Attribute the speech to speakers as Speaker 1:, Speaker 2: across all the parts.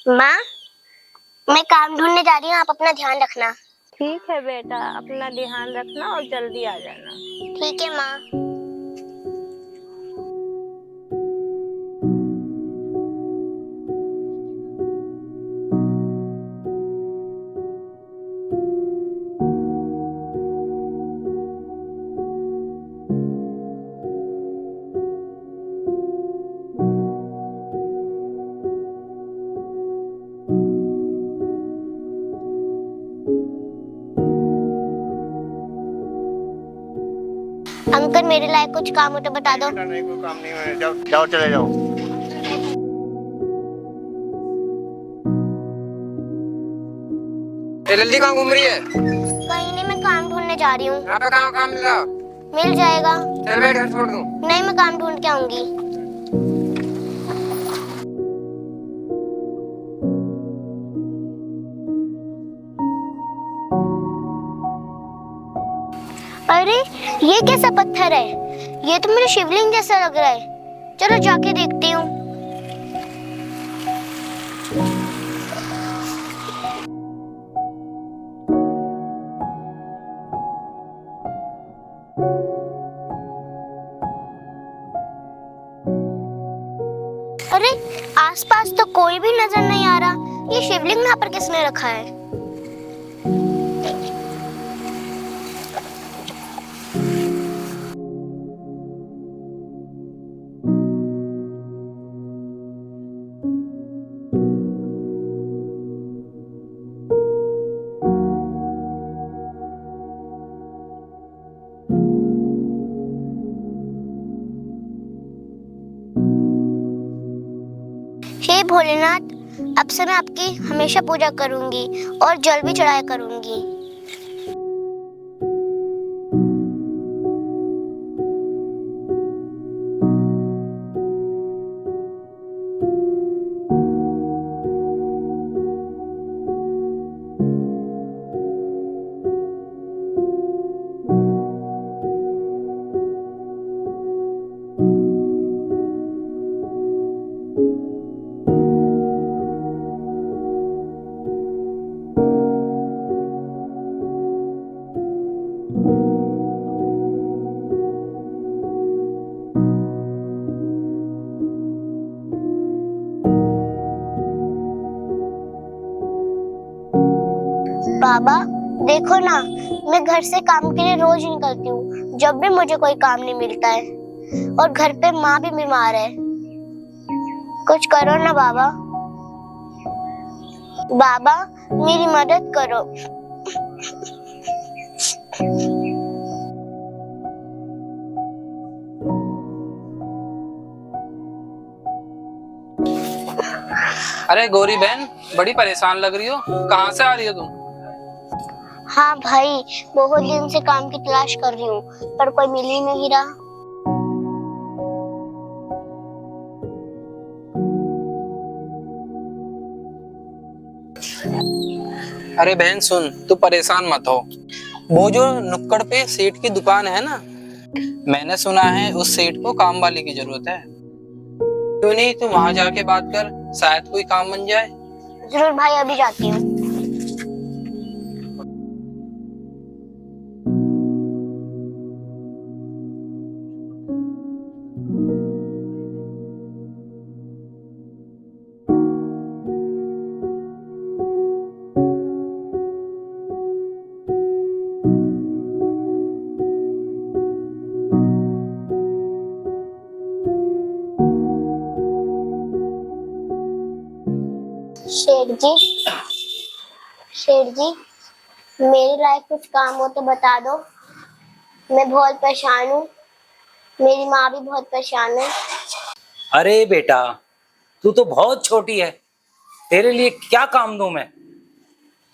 Speaker 1: माँ, मैं काम ढूंढने जा रही हूँ, आप अपना ध्यान रखना।
Speaker 2: ठीक है बेटा, अपना ध्यान रखना और जल्दी आ जाना।
Speaker 1: ठीक है माँ। अंकल, मेरे लायक कुछ काम हो तो बता दो।
Speaker 3: नहीं, कोई काम नहीं है। जाओ जाओ, चले जाओ।
Speaker 4: जल्दी कहाँ घूम रही है?
Speaker 1: कहीं नहीं, मैं काम ढूंढने जा रही हूँ।
Speaker 4: यहाँ पे कहाँ काम मिल रहा?
Speaker 1: मिल जाएगा।
Speaker 4: चल बैठ, घर छोड़ दूँ।
Speaker 1: नहीं, मैं काम ढूंढ के आऊंगी। अरे, ये कैसा पत्थर है? ये तो मेरे शिवलिंग जैसा लग रहा है। चलो जाके देखती हूँ। अरे, आसपास तो कोई भी नजर नहीं आ रहा। ये शिवलिंग यहाँ पर किसने रखा है? हे भोलेनाथ, अब से मैं आपकी हमेशा पूजा करूंगी और जल भी चढ़ाया करूंगी। बाबा, देखो ना, मैं घर से काम के लिए रोज निकलती हूँ, जब भी मुझे कोई काम नहीं मिलता है। और घर पे माँ भी बीमार है। कुछ करो ना बाबा। बाबा, मेरी मदद करो।
Speaker 4: अरे गौरी बहन, बड़ी परेशान लग रही हो। कहाँ से आ रही हो तुम?
Speaker 1: हाँ भाई, बहुत दिन से काम की तलाश कर रही हूँ, पर कोई मिल ही नहीं रहा।
Speaker 4: अरे बहन सुन, तू परेशान मत हो। वो जो नुक्कड़ पे सेठ की दुकान है ना, मैंने सुना है उस सेठ को काम वाले की जरूरत है। क्यों नहीं तू वहां जाके बात कर, शायद कोई काम बन जाए।
Speaker 1: जरूर भाई, अभी जाती हूँ। शेठ जी, शेठ जी, मेरे लायक कुछ काम हो तो बता दो। मैं बहुत परेशान हूँ। मेरी माँ भी बहुत परेशान है।
Speaker 5: अरे बेटा, तू तो बहुत छोटी है, तेरे लिए क्या काम दूं मैं।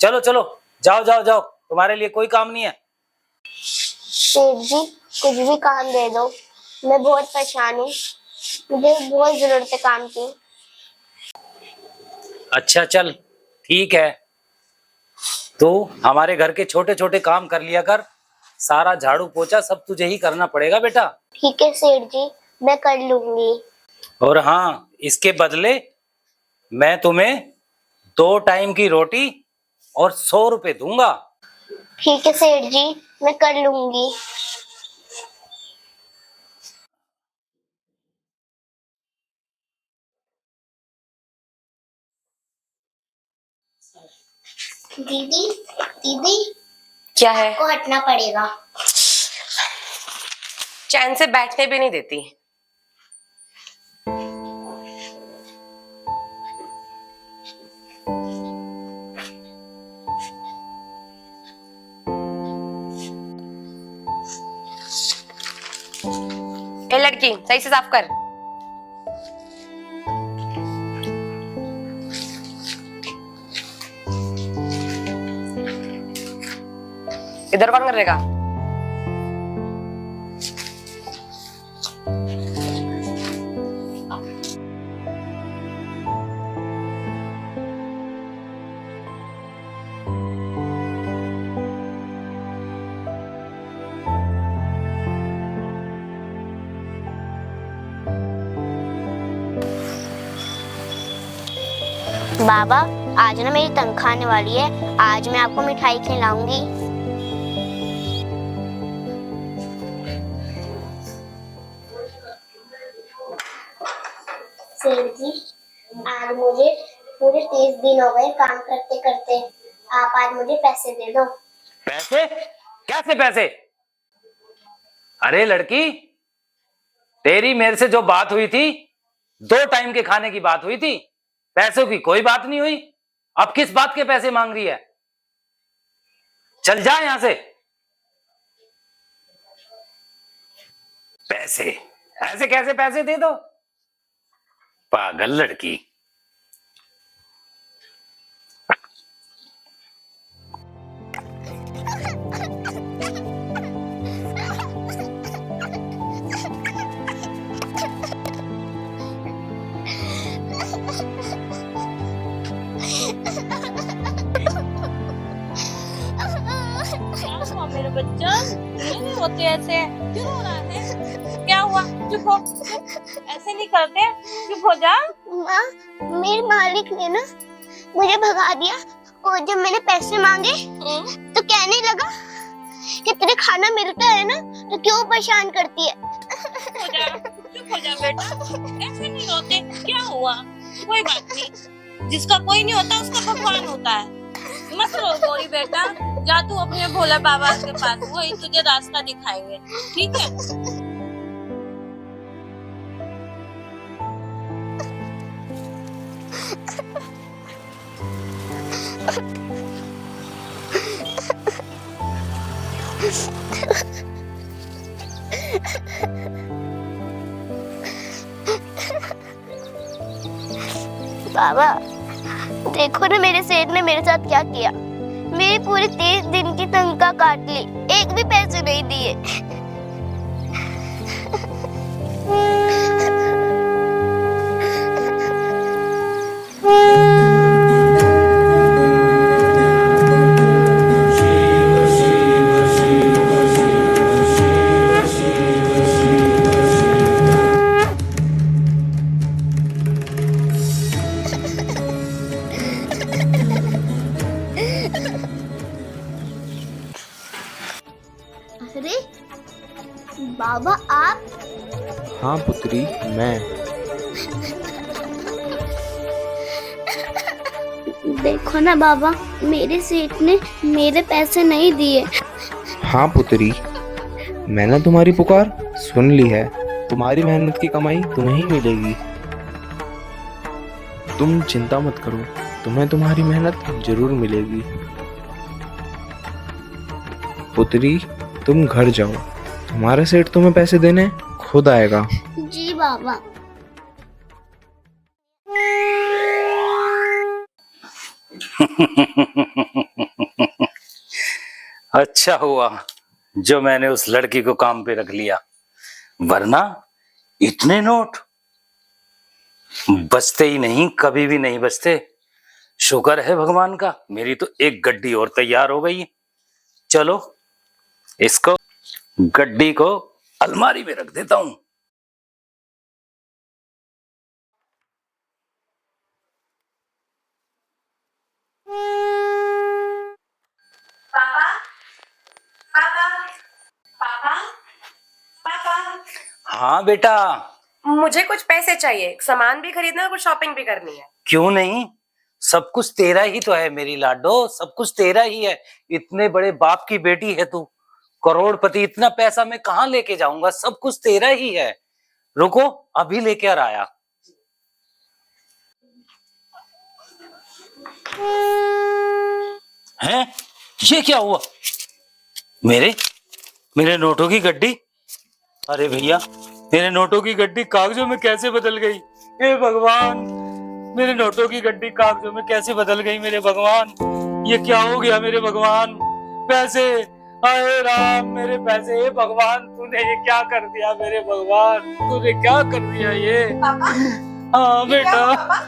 Speaker 5: चलो चलो, जाओ जाओ जाओ, तुम्हारे लिए कोई काम नहीं है।
Speaker 1: शेठ जी, कुछ भी काम दे दो, मैं बहुत परेशान हूँ। मुझे बहुत जरूरत है काम की।
Speaker 5: अच्छा चल, ठीक है, तू हमारे घर के छोटे छोटे काम कर लिया कर। सारा झाड़ू पोछा सब तुझे ही करना पड़ेगा बेटा।
Speaker 1: ठीक है सेठ जी, मैं कर लूंगी।
Speaker 5: और हाँ, इसके बदले मैं तुम्हें 2 टाइम की रोटी और 100 रुपए दूंगा।
Speaker 1: ठीक है सेठ जी, मैं कर लूंगी। दीदी दीदी,
Speaker 6: क्या है?
Speaker 1: आपको हटना पड़ेगा।
Speaker 6: चैन से बैठने भी नहीं देती। ए लड़की, सही से साफ कर। इधर कौन करेगा?
Speaker 1: बाबा, आज ना मेरी तनख्वाह आने वाली है, आज मैं आपको मिठाई खिलाऊंगी। सेठ जी, आज मुझे पूरे 30 दिन हो गए काम करते करते, आप आज मुझे पैसे दे दो।
Speaker 5: पैसे? कैसे पैसे? अरे लड़की, तेरी मेरे से जो बात हुई थी, 2 टाइम के खाने की बात हुई थी, पैसों की कोई बात नहीं हुई। अब किस बात के पैसे मांग रही है? चल जा यहां से। पैसे? ऐसे कैसे पैसे दे दो? पागल लड़की।
Speaker 2: क्या हुआ मेरे बच्चा? नहीं होते ऐसे, क्यों हो रहा है? क्या हुआ? चुप हो, ऐसे नहीं करते, चुप हो जा।
Speaker 1: माँ, मेरे मालिक ने ना मुझे भगा दिया, और जब मैंने पैसे मांगे तो कहने लगा कि तेरे खाना मिलता है ना तो क्यों परेशान करती है।
Speaker 2: चुप हो जा बेटा, ऐसे नहीं होते। क्या हुआ? कोई बात नहीं, जिसका कोई नहीं होता उसका भगवान होता है। मत रो गोरी बेटा, जा तू अपने भोला बाबा के पास, वही तुझे रास्ता दिखाएंगे, ठीक है?
Speaker 1: बाबा, देखो ना मेरे सेठ ने मेरे साथ क्या किया। मेरी पूरी 30 दिन की तनख्वाह काट ली, एक भी पैसे नहीं दिए। अरे बाबा, आप?
Speaker 7: हाँ पुत्री, मैं।
Speaker 1: देखो ना बाबा, मेरे सेठ ने मेरे पैसे नहीं दिए।
Speaker 7: हाँ पुत्री, मैंने तुम्हारी पुकार सुन ली है। तुम्हारी मेहनत की कमाई तुम्हें ही मिलेगी। तुम चिंता मत करो, तुम्हें तुम्हारी मेहनत जरूर मिलेगी। पुत्री, तुम घर जाओ, तुम्हारा सेठ तुम्हें पैसे देने खुद आएगा।
Speaker 1: जी बाबा।
Speaker 5: अच्छा हुआ जो मैंने उस लड़की को काम पे रख लिया, वरना इतने नोट बचते ही नहीं, कभी भी नहीं बचते। शुक्र है भगवान का, मेरी तो एक गड्डी और तैयार हो गई। चलो इसको, गड्डी को अलमारी में रख देता हूं। हाँ बेटा।
Speaker 6: मुझे कुछ पैसे चाहिए, सामान भी खरीदना है, कुछ शॉपिंग भी करनी है।
Speaker 5: क्यों नहीं, सब कुछ तेरा ही तो है मेरी लाडो, सब कुछ तेरा ही है। इतने बड़े बाप की बेटी है तू, करोड़पति, इतना पैसा मैं कहाँ लेके जाऊंगा, सब कुछ तेरा ही है। रुको अभी लेके आ आया। हैं, ये क्या हुआ? मेरे मेरे नोटों की गड्डी। अरे भैया, मेरे नोटों की गड्डी कागजों में कैसे बदल गई? हे भगवान, मेरे नोटों की गड्डी कागजों में कैसे बदल गई? मेरे भगवान, ये क्या हो गया? मेरे भगवान, पैसे, हाय राम, मेरे पैसे। हे भगवान, तूने ये क्या कर दिया? मेरे भगवान, तूने क्या कर दिया ये?
Speaker 6: पापा,
Speaker 5: हाँ
Speaker 6: ये क्या हुआ,
Speaker 5: बेटा,
Speaker 6: पापा?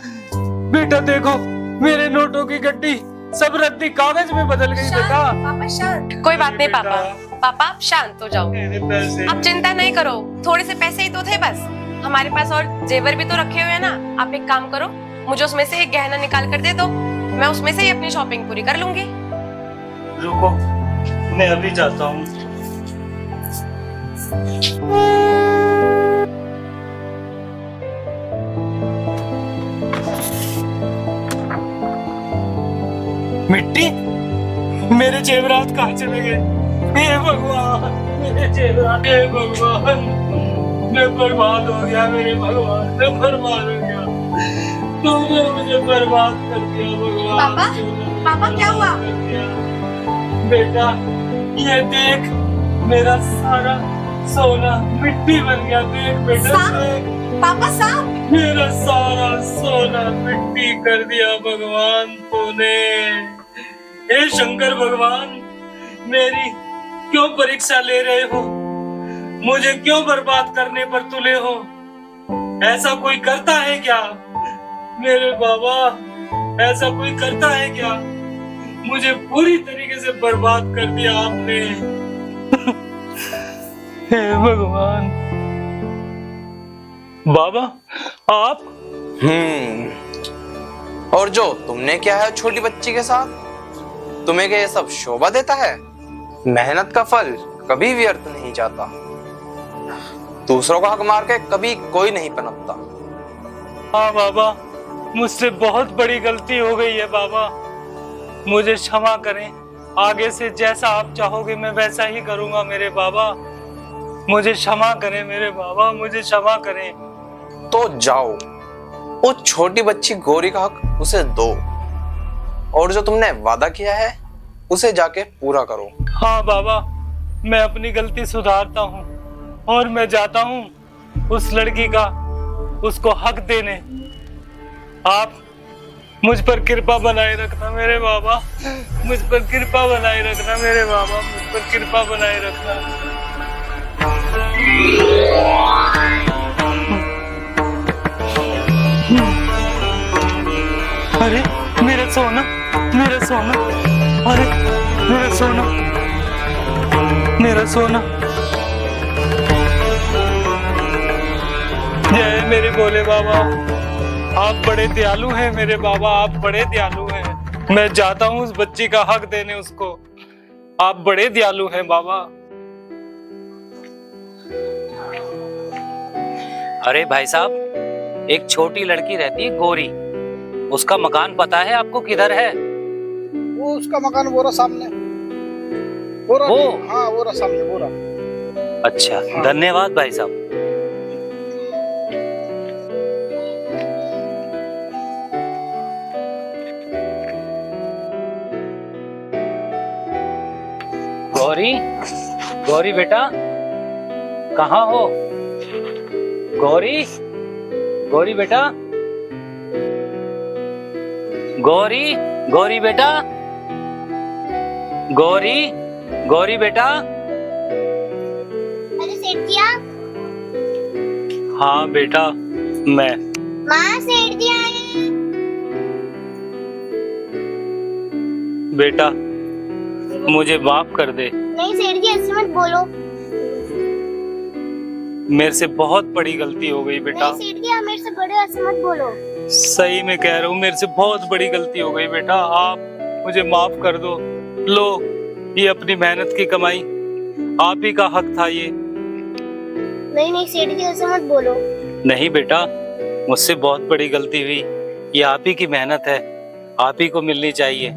Speaker 5: बेटा देखो, मेरे नोटों की गड्डी सब रद्दी कागज में बदल गई बेटा।
Speaker 6: पापा शांत, कोई बात नहीं पापा। पापा आप शांत हो जाओ,
Speaker 5: मेरे पैसे।
Speaker 6: आप चिंता नहीं करो, थोड़े से पैसे ही तो थे बस। हमारे पास और जेवर भी तो रखे हुए हैं ना। आप एक काम करो, मुझे उसमें से एक गहना निकाल कर दे दो, मैं उसमें से ही अपनी शॉपिंग पूरी कर लूंगी।
Speaker 5: रुको, मैं अभी जाता हूँ। मिट्टी, मेरे जेवरात कहाँ चले गए? हे भगवान, मेरे जेवरात, हे भगवान, मैं बर्बाद हो गया। मेरे भगवान, मैं बर्बाद हो गया। तूने मुझे बर्बाद कर दिया भगवान।
Speaker 6: पापा, पापा क्या हुआ?
Speaker 5: बेटा ये देख, मेरा सारा सोना मिट्टी बन गया। देख बेटा, देख,
Speaker 6: पापा साहब,
Speaker 5: मेरा सारा सोना मिट्टी कर दिया भगवान तूने। हे शंकर भगवान, मेरी क्यों परीक्षा ले रहे हो? मुझे क्यों बर्बाद करने पर तुले हो? ऐसा कोई करता है क्या? मेरे बाबा, ऐसा कोई करता है क्या? मुझे पूरी तरीके से बर्बाद कर दिया आपने। हे भगवान। बाबा आप?
Speaker 7: और जो तुमने किया है छोटी बच्ची के साथ, तुम्हें क्या ये सब शोभा देता है? मेहनत का फल कभी व्यर्थ नहीं जाता। दूसरों का हक मार के कभी कोई नहीं पनपता।
Speaker 5: हाँ बाबा, मुझसे बहुत बड़ी गलती हो गई है बाबा, मुझे क्षमा करें। आगे से जैसा आप चाहोगे मैं वैसा ही करूंगा मेरे बाबा। मुझे क्षमा करें मेरे बाबा, मुझे क्षमा करें।
Speaker 7: तो जाओ, वो छोटी बच्ची गौरी का हक उसे दो, और जो तुमने वादा किया है उसे जाके पूरा करो।
Speaker 5: हाँ बाबा, मैं अपनी गलती सुधारता हूँ और मैं जाता हूँ उस लड़की का उसको हक देने। आप मुझ पर कृपा बनाए रखना मेरे बाबा, मुझ पर कृपा बनाए रखना मेरे बाबा, मुझ पर कृपा बनाए रखना। अरे मेरा सोना, मेरा सोना, अरे मेरा सोना, मेरा सोना। जय मेरे भोले बाबा, आप बड़े दयालु हैं मेरे बाबा, आप बड़े दयालु हैं। मैं जाता हूँ उस बच्ची का हक देने उसको। आप बड़े दयालु हैं बाबा। अरे भाई साहब, एक छोटी लड़की रहती है गौरी, उसका मकान पता है आपको किधर है?
Speaker 8: वो उसका मकान वो रहा सामने, वो रहा,
Speaker 5: वो?
Speaker 8: हाँ वो रहा सामने, वो रहा।
Speaker 5: अच्छा, धन्यवाद भाई साहब। गौरी, गौरी बेटा, कहाँ हो? गौरी, गौरी बेटा, गौरी, गौरी बेटा, गौरी, गौरी बेटा।
Speaker 1: अरे सेठ जी आप?
Speaker 5: हाँ बेटा, मैं।
Speaker 1: माँ, सेठ जी आए हैं।
Speaker 5: बेटा मुझे माफ कर दे,
Speaker 1: नहीं सेठ जी, ऐसे मत बोलो।
Speaker 5: मेरे से बहुत बड़ी गलती हो गई बेटा।
Speaker 1: नहीं सेठ जी, आप मेरे से बड़े, ऐसे मत बोलो।
Speaker 5: सही में कह रहा हूँ, मेरे से बहुत बड़ी गलती हो गई बेटा, आप मुझे माफ कर दो। लो, ये अपनी मेहनत की कमाई, आप ही का हक था ये।
Speaker 1: नहीं नहीं सेठ जी ऐसे मत बोलो।
Speaker 9: नहीं बेटा, मुझसे बहुत बड़ी गलती हुई। ये आप ही की मेहनत है, आप ही को मिलनी चाहिए।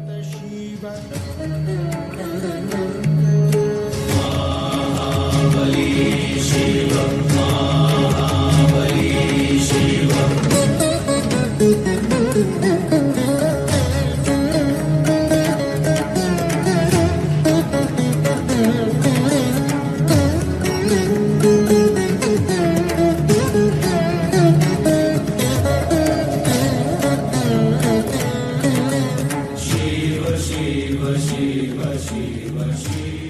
Speaker 10: शिव शिव शिव शिव शिव